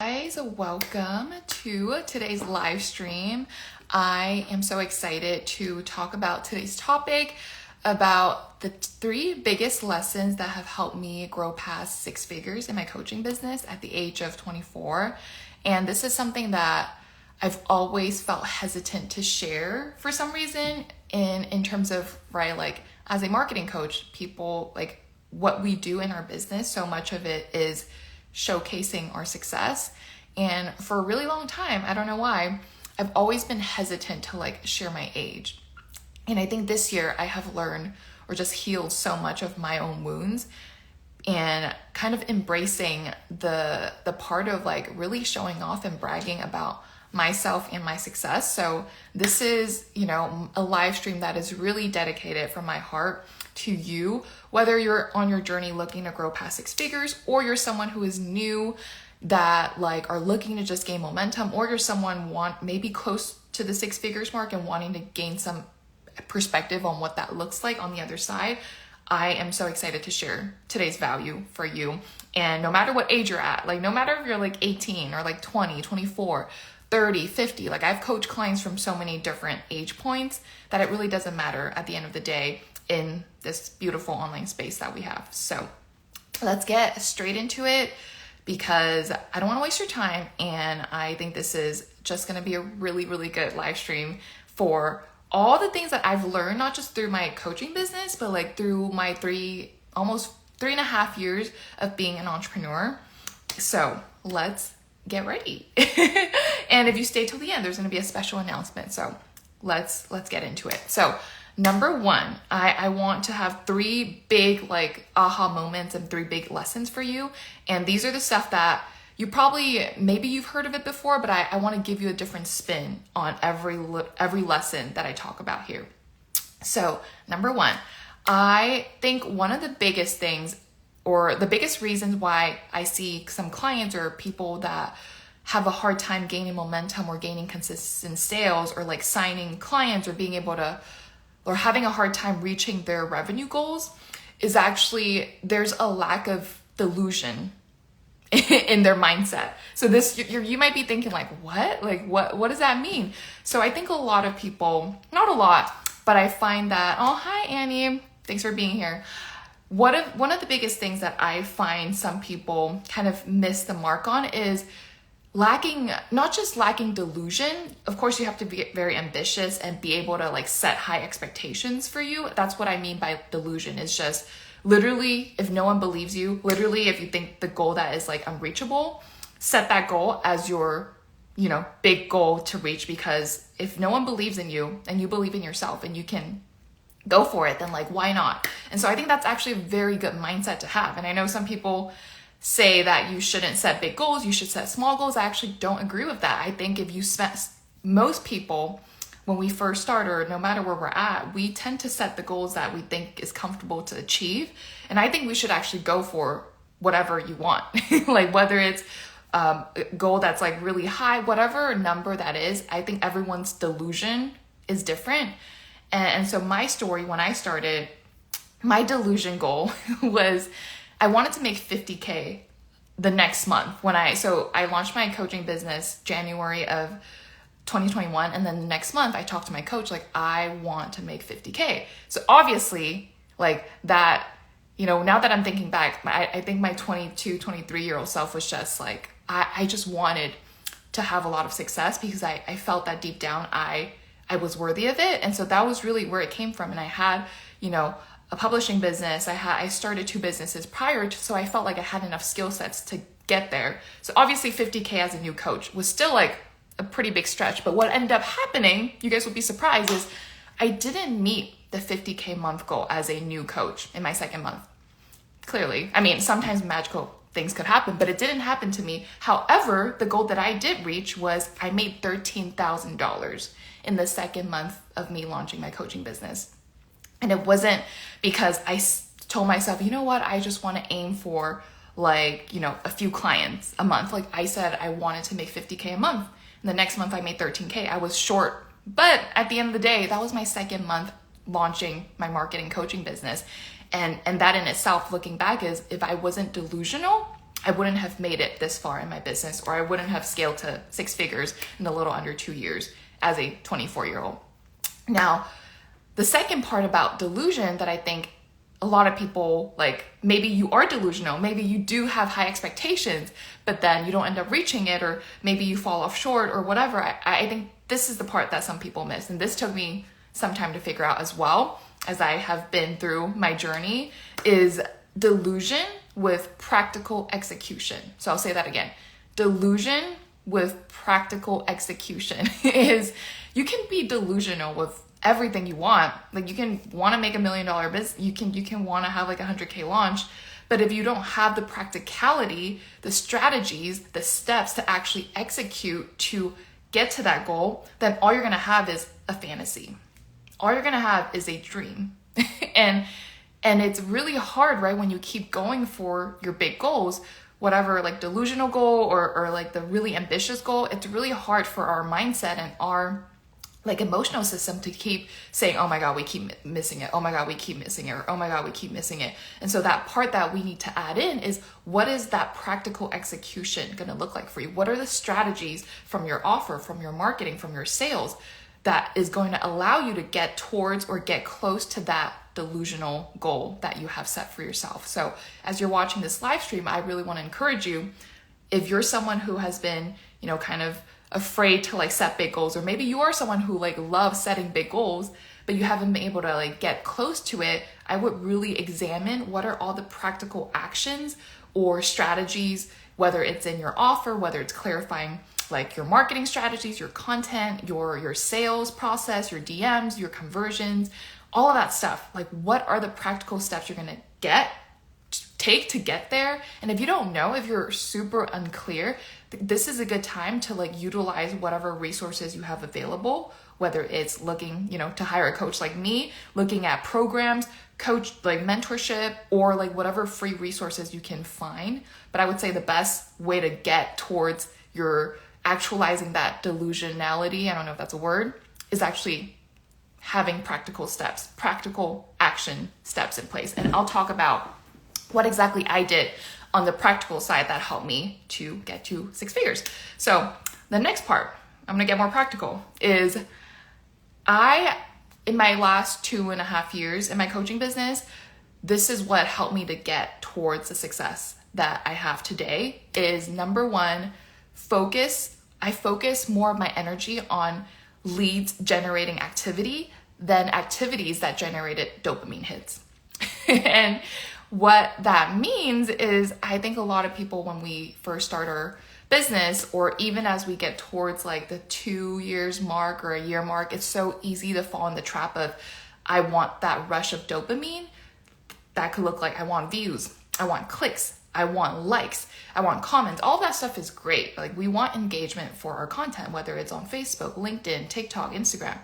Guys, welcome to today's live stream. I am so excited to talk about today's topic about the 3 biggest lessons that have helped me grow past 6 figures in my coaching business at the age of 24. And this is something that I've always felt hesitant to share for some reason in terms of, right, like as a marketing coach, people like what we do in our business, so much of it is showcasing our success. And for a really long time, I don't know why, I've always been hesitant to like share my age. And I think this year I have learned or just healed so much of my own wounds and kind of embracing the part of like really showing off and bragging about myself and my success. So this is, a live stream that is really dedicated from my heart to you, whether you're on your journey looking to grow past 6 figures, or you're someone who is new that like are looking to just gain momentum, or you're someone maybe close to the 6 figures mark and wanting to gain some perspective on what that looks like on the other side. I am so excited to share today's value for you. And no matter what age you're at, like no matter if you're like 18 or like 20, 24, 30, 50, like I've coached clients from so many different age points that it really doesn't matter at the end of the day in this beautiful online space that we have. So let's get straight into it because I don't want to waste your time. And I think this is just going to be a really, really good live stream for all the things that I've learned, not just through my coaching business, but like through my almost 3.5 years of being an entrepreneur. So let's get ready. And if you stay till the end, there's going to be a special announcement. So let's get into it. So number 1, I want to have 3 big like aha moments and 3 big lessons for you. And these are the stuff that you maybe you've heard of it before, but I want to give you a different spin on every lesson that I talk about here. So number 1, I think one of the biggest things or the biggest reasons why I see some clients or people that have a hard time gaining momentum or gaining consistent sales or like signing clients or being able to or having a hard time reaching their revenue goals is actually there's a lack of delusion in their mindset. So you might be thinking like, what? Like what does that mean? So I think a lot of people, not a lot, but I find that, oh, hi Annie, thanks for being here. One of the biggest things that I find some people kind of miss the mark on is not just lacking delusion. Of course, you have to be very ambitious and be able to like set high expectations for you. That's what I mean by delusion. Is just literally, if no one believes you, literally, if you think the goal that is like unreachable, set that goal as your, big goal to reach. Because if no one believes in you and you believe in yourself and you can go for it, then like, why not? And so I think that's actually a very good mindset to have. And I know some people say that you shouldn't set big goals, you should set small goals. I actually don't agree with that. I think if you most people, when we first start or no matter where we're at, we tend to set the goals that we think is comfortable to achieve. And I think we should actually go for whatever you want, like whether it's a goal that's like really high, whatever number that is. I think everyone's delusion is different. And so my story, when I started, my delusion goal was I wanted to make 50K the next month so I launched my coaching business January of 2021. And then the next month I talked to my coach, like, I want to make 50K. So obviously like that, now that I'm thinking back, I think my 22, 23-year-old self was just like, I just wanted to have a lot of success because I felt that deep down I was worthy of it. And so that was really where it came from. And I had, a publishing business. I started 2 businesses prior so I felt like I had enough skill sets to get there. So obviously 50K as a new coach was still like a pretty big stretch. But what ended up happening, you guys will be surprised, is I didn't meet the 50K month goal as a new coach in my second month. Clearly. I mean, sometimes magical things could happen, but it didn't happen to me. However, the goal that I did reach was I made $13,000 in the second month of me launching my coaching business. And it wasn't because I told myself, you know what, I just want to aim for like, a few clients a month. Like I said, I wanted to make 50K a month. And the next month I made 13K. I was short. But at the end of the day, that was my second month launching my marketing coaching business. And that in itself, looking back, is if I wasn't delusional, I wouldn't have made it this far in my business, or I wouldn't have scaled to 6 figures in a little under 2 years as a 24-year-old. Now, the second part about delusion that I think a lot of people, like, maybe you are delusional, maybe you do have high expectations, but then you don't end up reaching it, or maybe you fall off short or whatever. I think this is the part that some people miss. And this took me some time to figure out as well, as I have been through my journey, is delusion with practical execution. So I'll say that again. Delusion with practical execution is, you can be delusional with everything you want. Like, you can want to make $1 million business, you can want to have like a 100K launch, but if you don't have the practicality, the strategies, the steps to actually execute to get to that goal, then all you're going to have is a fantasy. All you're going to have is a dream. and it's really hard, right? When you keep going for your big goals, whatever, like delusional goal or like the really ambitious goal, it's really hard for our mindset and our like emotional system to keep saying, oh my God, we keep missing it. Oh my God, we keep missing it. Or oh my God, we keep missing it. And so that part that we need to add in is, what is that practical execution going to look like for you? What are the strategies from your offer, from your marketing, from your sales that is going to allow you to get towards or get close to that delusional goal that you have set for yourself? So as you're watching this live stream, I really want to encourage you, if you're someone who has been, kind of afraid to like set big goals, or maybe you are someone who like loves setting big goals, but you haven't been able to like get close to it, I would really examine what are all the practical actions or strategies, whether it's in your offer, whether it's clarifying like your marketing strategies, your content, your sales process, your DMs, your conversions, all of that stuff. Like, what are the practical steps you're going to take to get there? And if you don't know, if you're super unclear, this is a good time to like utilize whatever resources you have available, whether it's looking, to hire a coach like me, looking at programs, coach, like mentorship, or like whatever free resources you can find. But I would say the best way to get towards your actualizing that delusionality, I don't know if that's a word, is actually having practical steps, practical action steps in place. And I'll talk about what exactly I did on the practical side that helped me to get to 6 figures. So the next part, I'm going to get more practical, is in my last 2.5 years in my coaching business, this is what helped me to get towards the success that I have today, is number one, focus. I focus more of my energy on leads generating activity than activities that generated dopamine hits. And what that means is, I think a lot of people, when we first start our business, or even as we get towards like the 2 years mark or a year mark, it's so easy to fall in the trap of, I want that rush of dopamine. That could look like, I want views, I want clicks, I want likes, I want comments. All that stuff is great. Like, we want engagement for our content, whether it's on Facebook, LinkedIn, TikTok, Instagram.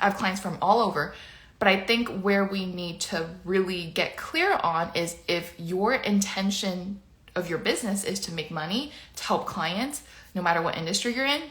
I have clients from all over. But I think where we need to really get clear on is, if your intention of your business is to make money, to help clients, no matter what industry you're in,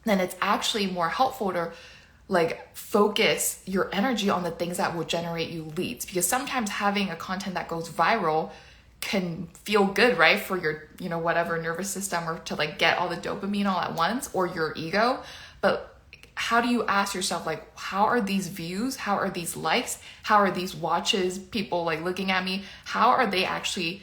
then it's actually more helpful to like focus your energy on the things that will generate you leads. Because sometimes having a content that goes viral can feel good, right? For your, whatever nervous system, or to like get all the dopamine all at once, or your ego. But how do you ask yourself, like, how are these views? How are these likes? How are these watches, people like looking at me? How are they actually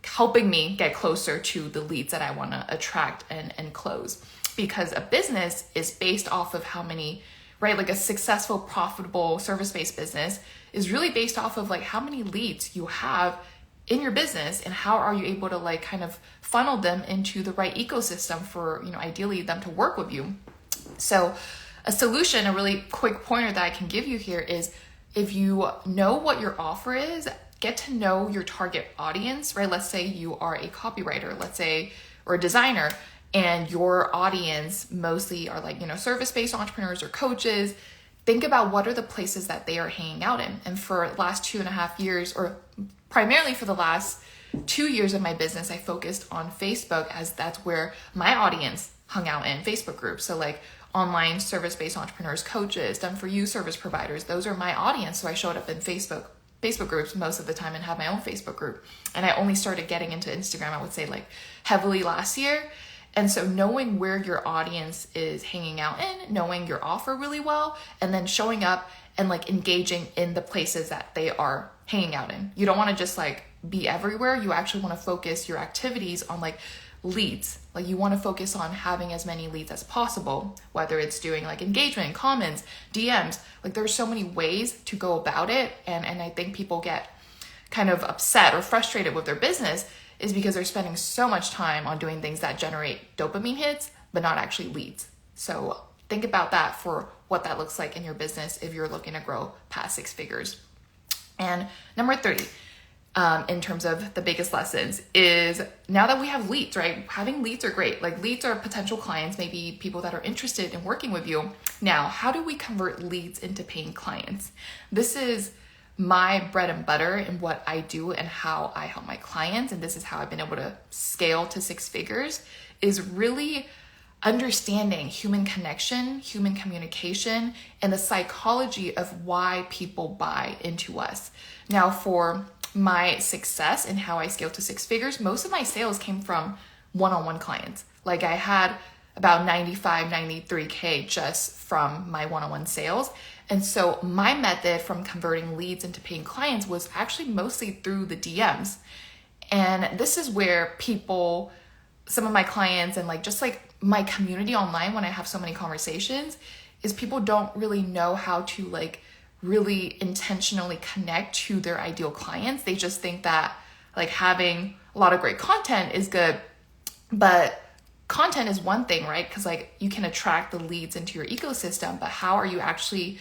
helping me get closer to the leads that I want to attract and close? Because a business is based off of how many, right? Like a successful, profitable service-based business is really based off of like how many leads you have in your business, and how are you able to like kind of funnel them into the right ecosystem for, ideally them to work with you. So a solution, a really quick pointer that I can give you here is, if you know what your offer is, get to know your target audience, right? Let's say you are a copywriter, or a designer, and your audience mostly are like, service-based entrepreneurs or coaches. Think about what are the places that they are hanging out in. And for the last 2.5 years, or primarily for the last 2 years of my business, I focused on Facebook, as that's where my audience hung out in Facebook groups. So like online service-based entrepreneurs, coaches, done for you service providers, those are my audience. So I showed up in Facebook Facebook groups most of the time and have my own Facebook group. And I only started getting into Instagram, I would say like heavily last year. And so knowing where your audience is hanging out in, knowing your offer really well, and then showing up and like engaging in the places that they are hanging out in. You don't want to just like be everywhere. You actually want to focus your activities on like leads. Like you want to focus on having as many leads as possible, whether it's doing like engagement, comments, DMs. Like there's so many ways to go about it. And I think people get kind of upset or frustrated with their business is because they're spending so much time on doing things that generate dopamine hits, but not actually leads. So think about that for what that looks like in your business if you're looking to grow past 6 figures. And number 3, in terms of the biggest lessons is now that we have leads, right? Having leads are great. Like leads are potential clients, maybe people that are interested in working with you. Now, how do we convert leads into paying clients? This is my bread and butter in what I do and how I help my clients. And this is how I've been able to scale to 6 figures, is really understanding human connection, human communication, and the psychology of why people buy into us. Now, for my success and how I scaled to 6 figures, most of my sales came from one-on-one clients. Like I had about 95, 93K just from my one-on-one sales. And so my method from converting leads into paying clients was actually mostly through the DMs. And this is where people, some of my clients and like just like my community online, when I have so many conversations, is people don't really know how to like really intentionally connect to their ideal clients. They just think that like having a lot of great content is good, but content is one thing, right? Because like you can attract the leads into your ecosystem, but how are you actually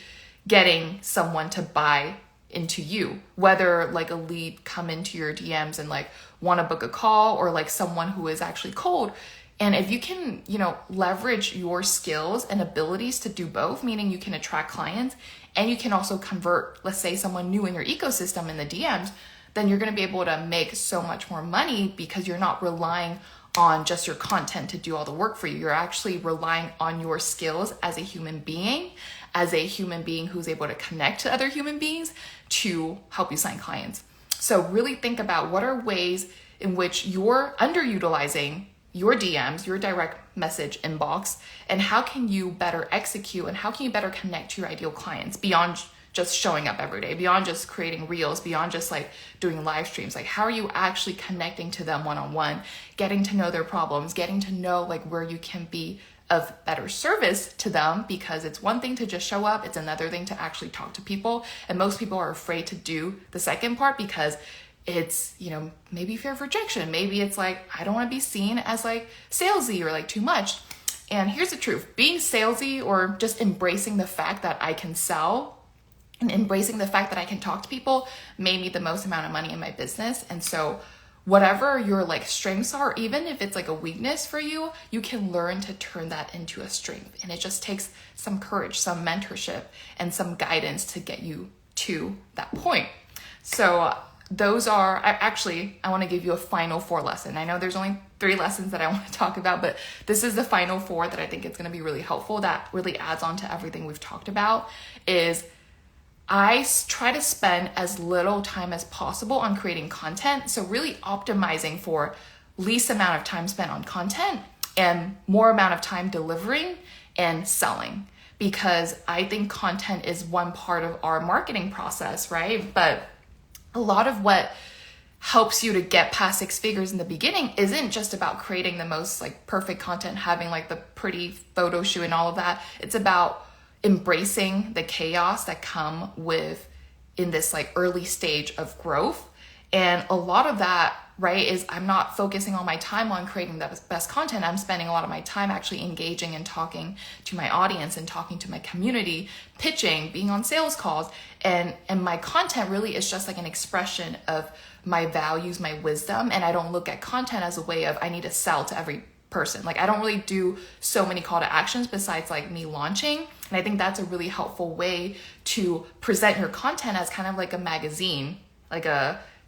getting someone to buy into you? Whether like a lead come into your DMs and like want to book a call, or like someone who is actually cold. And if you can, leverage your skills and abilities to do both, meaning you can attract clients and you can also convert, let's say, someone new in your ecosystem in the DMs, then you're going to be able to make so much more money because you're not relying on just your content to do all the work for you. You're actually relying on your skills as a human being who's able to connect to other human beings to help you sign clients. So really think about what are ways in which you're underutilizing your DMs, your direct message inbox, and how can you better execute and how can you better connect to your ideal clients beyond just showing up every day, beyond just creating reels, beyond just like doing live streams. Like how are you actually connecting to them one-on-one, getting to know their problems, getting to know like where you can be of better service to them, because it's one thing to just show up, it's another thing to actually talk to people. And most people are afraid to do the second part because it's, maybe fear of rejection. Maybe it's like, I don't want to be seen as like salesy or like too much. And here's the truth, being salesy or just embracing the fact that I can sell and embracing the fact that I can talk to people made me the most amount of money in my business. And so whatever your like strengths are, even if it's like a weakness for you, you can learn to turn that into a strength. And it just takes some courage, some mentorship, and some guidance to get you to that point. So those are, I want to give you a final 4 lesson. I know there's only 3 lessons that I want to talk about, but this is the final 4 that I think it's going to be really helpful, that really adds on to everything we've talked about. Is I try to spend as little time as possible on creating content. So really optimizing for least amount of time spent on content and more amount of time delivering and selling. Because I think content is one part of our marketing process, right? But a lot of what helps you to get past 6 figures in the beginning isn't just about creating the most like perfect content, having like the pretty photo shoot and all of that. It's about embracing the chaos that come with in this like early stage of growth. And a lot of that, right, is I'm not focusing all my time on creating the best content. I'm spending a lot of my time actually engaging and talking to my audience and talking to my community, pitching, being on sales calls. And my content really is just like an expression of my values, my wisdom. And I don't look at content as a way of I need to sell to every person. Like I don't really do so many call to actions besides like me launching. And I think that's a really helpful way to present your content as kind of like a magazine, like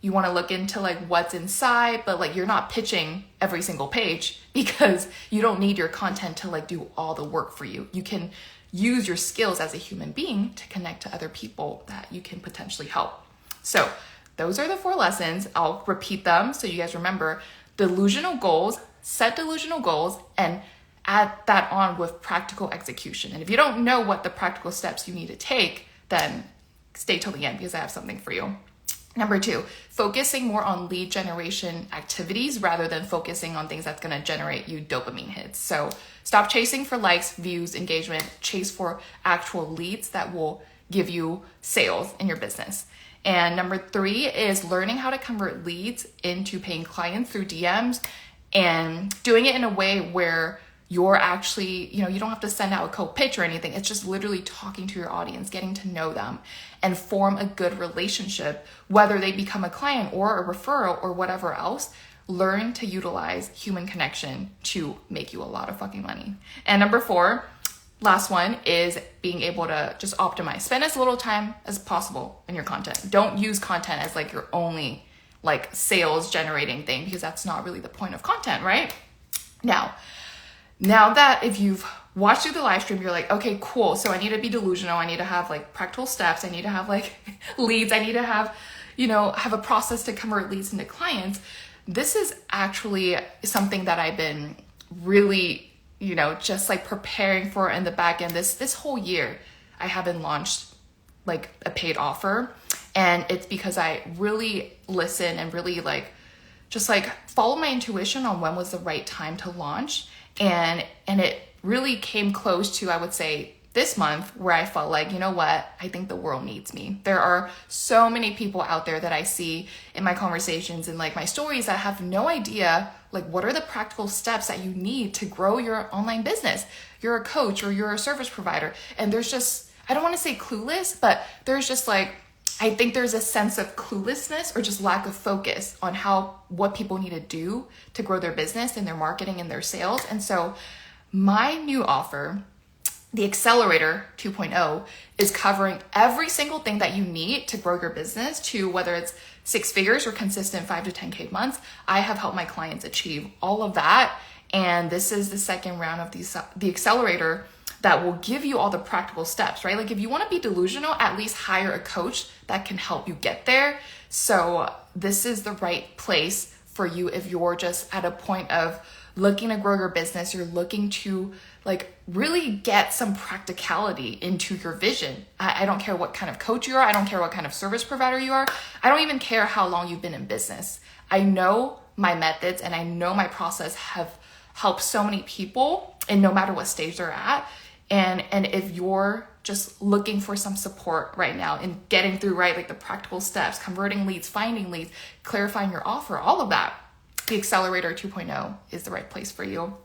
you want to look into like what's inside, but like you're not pitching every single page because you don't need your content to like do all the work for you. You can use your skills as a human being to connect to other people that you can potentially help. So those are the 4 lessons. I'll repeat them so you guys remember. Delusional goals, set delusional goals, and add that on with practical execution. And if you don't know what the practical steps you need to take, then stay till the end because I have something for you. Number 2, focusing more on lead generation activities rather than focusing on things that's going to generate you dopamine hits. So stop chasing for likes, views, engagement, chase for actual leads that will give you sales in your business. And number 3 is learning how to convert leads into paying clients through DMs and doing it in a way where you're actually, you don't have to send out a cold pitch or anything. It's just literally talking to your audience, getting to know them and form a good relationship, whether they become a client or a referral or whatever else. Learn to utilize human connection to make you a lot of fucking money. And number 4, last one, is being able to just optimize. Spend as little time as possible in your content. Don't use content as like your only like sales generating thing, because that's not really the point of content, right? Now that if you've watched through the live stream, you're like, okay, cool. So I need to be delusional. I need to have like practical steps. I need to have like leads. I need to have a process to convert leads into clients. This is actually something that I've been really, just like preparing for in the back end. This whole year, I haven't launched like a paid offer. And it's because I really listen and really just follow my intuition on when was the right time to launch. And it really came close to, I would say, this month where I felt like, you know what, I think the world needs me. There are so many people out there that I see in my conversations and like my stories that have no idea, like what are the practical steps that you need to grow your online business. You're a coach or you're a service provider. And there's just, I don't want to say clueless, but there's just I think there's a sense of cluelessness or just lack of focus on what people need to do to grow their business and their marketing and their sales. And so my new offer, the Accelerator 2.0, is covering every single thing that you need to grow your business to whether it's 6 figures or consistent 5 to 10K months. I have helped my clients achieve all of that. And this is the second round of the Accelerator that will give you all the practical steps, right? Like if you want to be delusional, at least hire a coach that can help you get there. So this is the right place for you if you're just at a point of looking to grow your business, you're looking to really get some practicality into your vision. I don't care what kind of coach you are. I don't care what kind of service provider you are. I don't even care how long you've been in business. I know my methods and I know my process have helped so many people, and no matter what stage they're at. And if you're just looking for some support right now in getting through, right, the practical steps, converting leads, finding leads, clarifying your offer, all of that, the Accelerator 2.0 is the right place for you.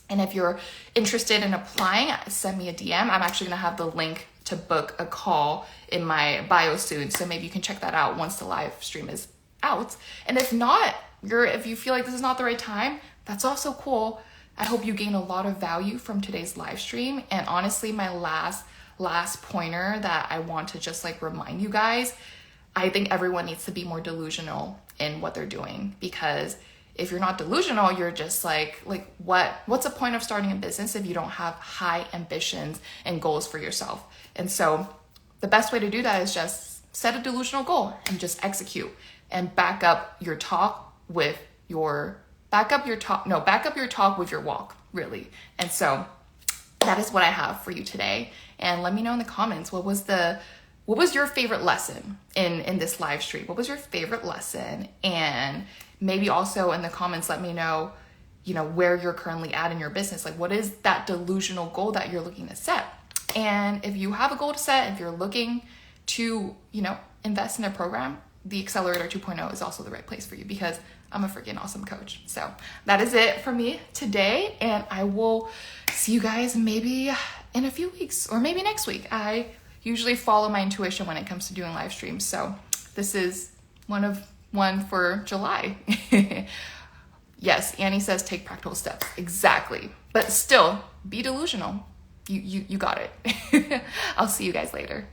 And if you're interested in applying, send me a DM. I'm actually going to have the link to book a call in my bio soon. So maybe you can check that out once the live stream is out. And if not, if you feel like this is not the right time, that's also cool. I hope you gain a lot of value from today's live stream. And honestly, my last pointer that I want to just remind you guys, I think everyone needs to be more delusional in what they're doing, because if you're not delusional, you're just what's the point of starting a business if you don't have high ambitions and goals for yourself? And so the best way to do that is just set a delusional goal and just execute, and back up your talk with your walk, really. And so that is what I have for you today. And let me know in the comments, what was your favorite lesson in this live stream? What was your favorite lesson? And maybe also in the comments, let me know, where you're currently at in your business. What is that delusional goal that you're looking to set? And if you have a goal to set, if you're looking to, invest in a program, the Accelerator 2.0 is also the right place for you, because I'm a freaking awesome coach. So that is it for me today. And I will see you guys maybe in a few weeks or maybe next week. I usually follow my intuition when it comes to doing live streams. So this is one for July. Yes, Annie says take practical steps. Exactly. But still, be delusional. You got it. I'll see you guys later.